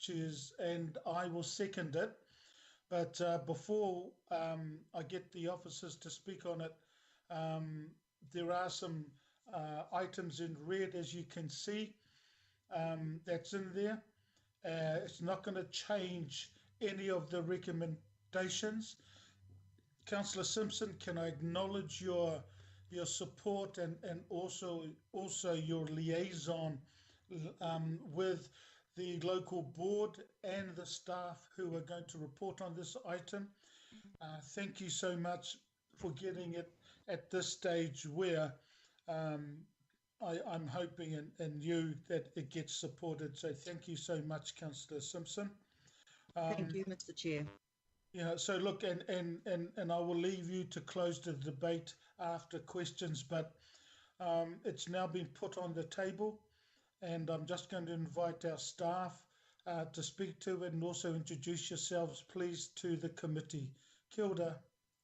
Cheers, and I will second it. But before I get the officers to speak on it, there are some items in red, as you can see, that's in there. It's not going to change any of the recommendations. Councillor Simpson, can I acknowledge your support and also your liaison with the local board and the staff who are going to report on this item. Thank you so much for getting it at this stage where I'm hoping and you that it gets supported. So thank you so much, Councillor Simpson. Thank you, Mr. Chair. Yeah, so look, and I will leave you to close the debate after questions, but it's now been put on the table, and I'm just going to invite our staff to speak to it and also introduce yourselves, please, to the committee. Kia ora.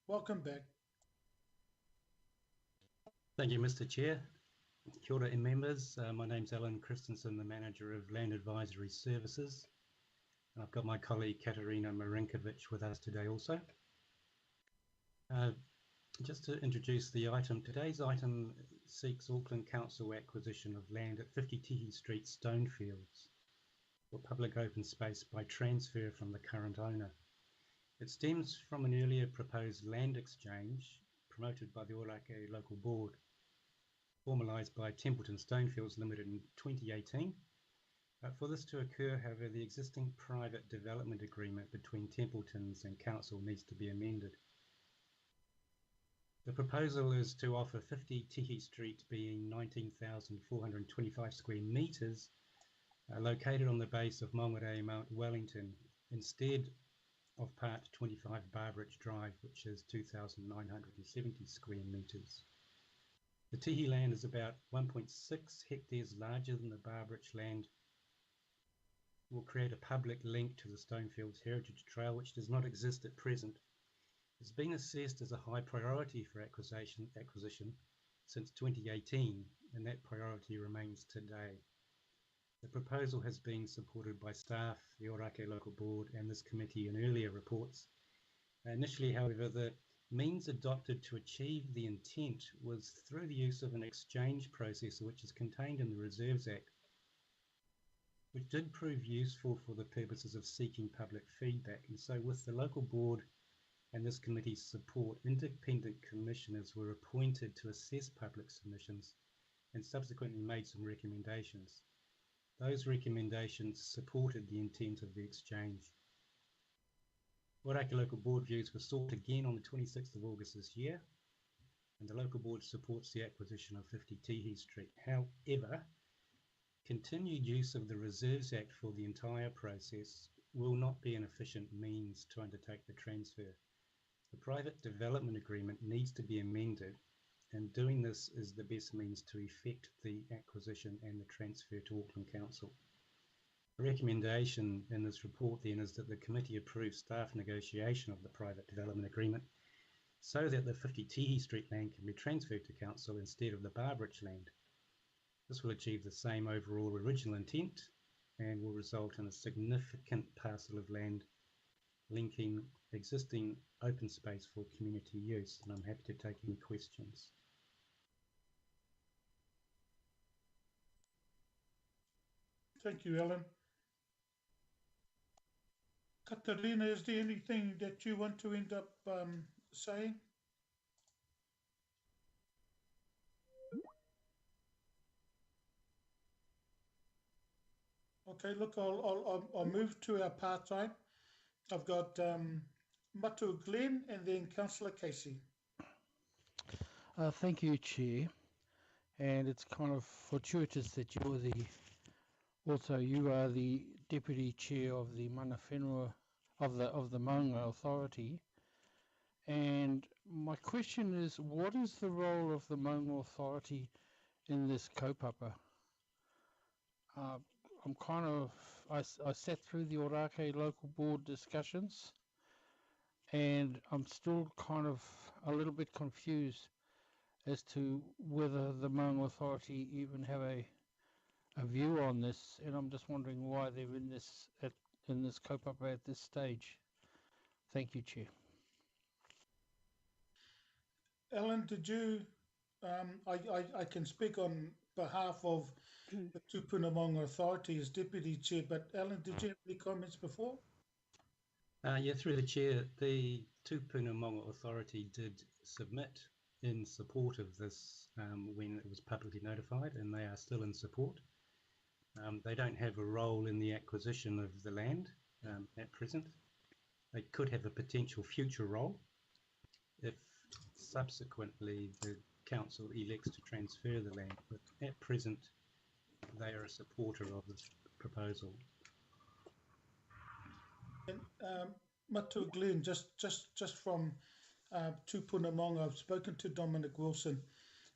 Welcome back. Thank you, Mr. Chair. Kia ora, members. My name's Alan Christensen, the Manager of Land Advisory Services. And I've got my colleague Katerina Marinkovic with us today also. Just to introduce the item, today's item seeks Auckland Council acquisition of land at 50 Tihi Street, Stonefields, for public open space by transfer from the current owner. It stems from an earlier proposed land exchange promoted by the Orake local board, formalised by Templeton Stonefields Limited in 2018. For this to occur, however, the existing private development agreement between Templetons and Council needs to be amended. The proposal is to offer 50 Tihi Street, being 19,425 square metres, located on the base of Maungarewa Mount Wellington, instead of Part 25 Barbridge Drive, which is 2,970 square metres. The Tihi land is about 1.6 hectares larger than the Barbridge land. Will create a public link to the Stonefields Heritage Trail, which does not exist at present. It's been assessed as a high priority for acquisition since 2018, and that priority remains today. The proposal has been supported by staff, the Orake local board, and this committee in earlier reports. Initially, however, the means adopted to achieve the intent was through the use of an exchange process, which is contained in the Reserves Act, which did prove useful for the purposes of seeking public feedback. And so with the local board and this committee's support, independent commissioners were appointed to assess public submissions and subsequently made some recommendations. Those recommendations supported the intent of the exchange. Orake local board views were sought again on the 26th of August this year, and the local board supports the acquisition of 50 Tihi Street. However, continued use of the Reserves Act for the entire process will not be an efficient means to undertake the transfer. The private development agreement needs to be amended, and doing this is the best means to effect the acquisition and the transfer to Auckland Council. The recommendation in this report then is that the committee approve staff negotiation of the private development agreement so that the 50 Tihi Street land can be transferred to Council instead of the Barbridge land. This will achieve the same overall original intent and will result in a significant parcel of land linking existing open space for community use, and I'm happy to take any questions. Thank you, Alan. Katerina, is there anything that you want to end up saying? Okay, look, I'll move to our part-time. I've got Matu Glenn and then Councillor Casey. Thank you, Chair. And it's kind of fortuitous that you are the Deputy Chair of the Mana Whenua of the Maunga Authority. And my question is, what is the role of the Maunga Authority in this kaupapa? I sat through the Orake local board discussions, and I'm still kind of a little bit confused as to whether the Maunga Authority even have a view on this, and I'm just wondering why they're in this in this kaupapa at this stage. Thank you, Chair. Alan, did you? I can speak on behalf of the Tupunamonga Authority as Deputy Chair, but Alan, did you have any comments before? Yeah, through the chair, the Tupunamonga Authority did submit in support of this when it was publicly notified, and they are still in support. They don't have a role in the acquisition of the land at present. They could have a potential future role if subsequently the council elects to transfer the land, but at present they are a supporter of this proposal. And Matua Glenn, just from Tupunamonga, I've spoken to Dominic Wilson,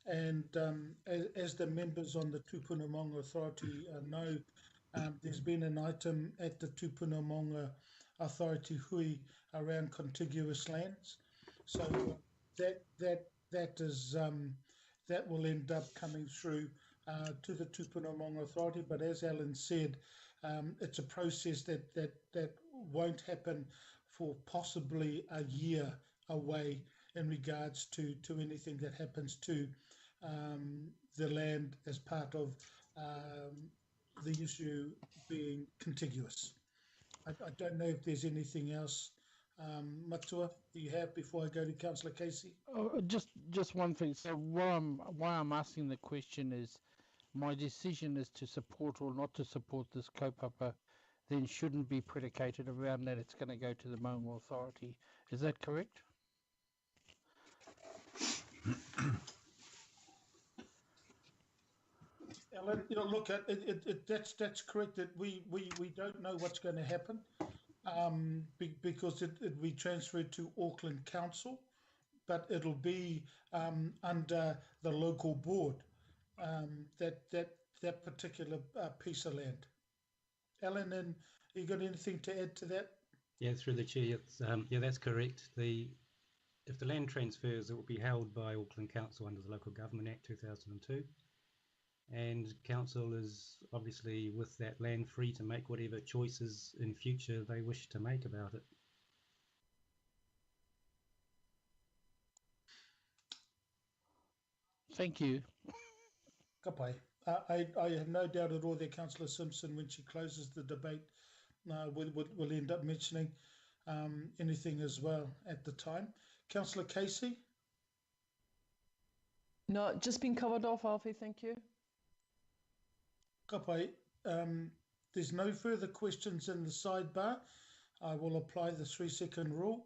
and as the members on the Tupunamonga Authority know, there's been an item at the Tupunamonga Authority hui around contiguous lands, so that will end up coming through to the Tupunamonga Authority. But as Alan said, it's a process that won't happen for possibly a year away in regards to anything that happens to the land as part of the issue being contiguous. I don't know if there's anything else, Matua, you have before I go to Councillor Casey. Oh, just one thing. So why I'm asking the question is, my decision as to support or not to support this kaupapa then shouldn't be predicated around that it's going to go to the Maunga Authority. Is that correct? Alan, look, that's correct. That we don't know what's going to happen because it we transferred to Auckland Council, but it'll be under the local board, that particular piece of land. Alan, and you got anything to add to that? Yeah, through the chair, yeah, that's correct. If the land transfers, it will be held by Auckland Council under the Local Government Act 2002. And council is obviously with that land free to make whatever choices in future they wish to make about it. Thank you. Kapai. I have no doubt at all that Councillor Simpson, when she closes the debate, will end up mentioning anything as well at the time. Councillor Casey? No, just been covered off, Alfie, thank you. Kapai, there's no further questions in the sidebar. I will apply the 3-second rule.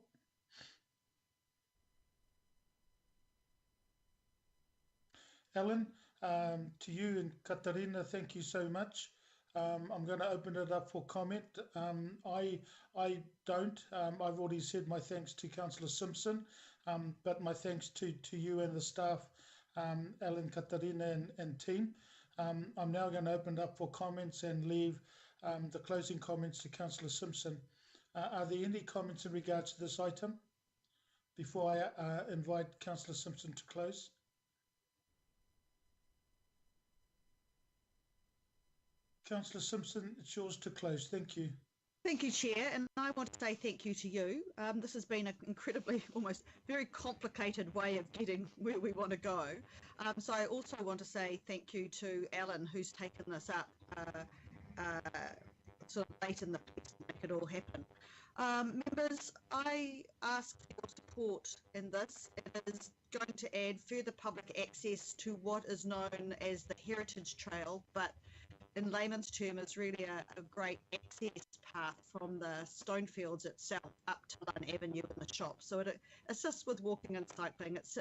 Alan, to you and Katarina, thank you so much. I'm going to open it up for comment. I don't. I've already said my thanks to Councillor Simpson, but my thanks to you and the staff, Alan, Katarina and team. I'm now going to open it up for comments and leave the closing comments to Councillor Simpson. Are there any comments in regards to this item before I invite Councillor Simpson to close? Councillor Simpson, it's yours to close. Thank you. Thank you, Chair, and I want to say thank you to you. This has been an incredibly, almost very complicated way of getting where we want to go. So I also want to say thank you to Alan, who's taken this up sort of late in the piece to make it all happen. Members, I ask for your support in this. It is going to add further public access to what is known as the Heritage Trail, but in layman's term, it's really a great access path from the Stonefields itself up to Lund Avenue and the shop. So it assists with walking and cycling. It's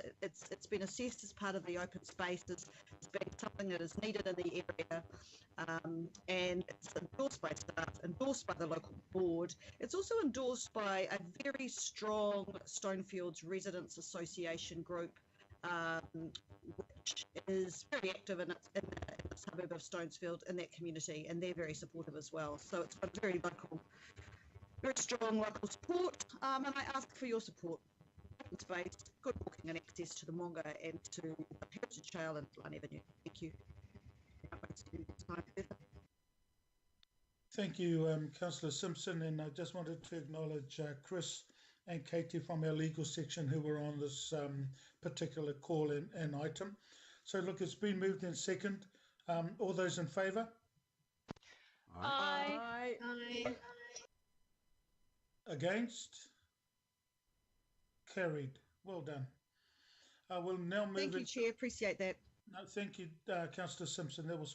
been assessed as part of the open spaces. It's been something that is needed in the area, and it's endorsed by staff, endorsed by the local board. It's also endorsed by a very strong Stonefields Residents Association group, which is very active in the suburb of Stonesfield in that community, and they're very supportive as well. So it's got very strong local support, and I ask for your support. Open space, good walking and access to the Monga and to the Heritage Trail and Lund Avenue. Thank you. Thank you, Councillor Simpson, and I just wanted to acknowledge Chris and Katie from our legal section who were on this particular call and item. So look, it's been moved in second. All those in favour? Aye. Aye. Against? Carried. Well done. We'll now move Thank you, in. Chair. Appreciate that. No, thank you, Councillor Simpson. That was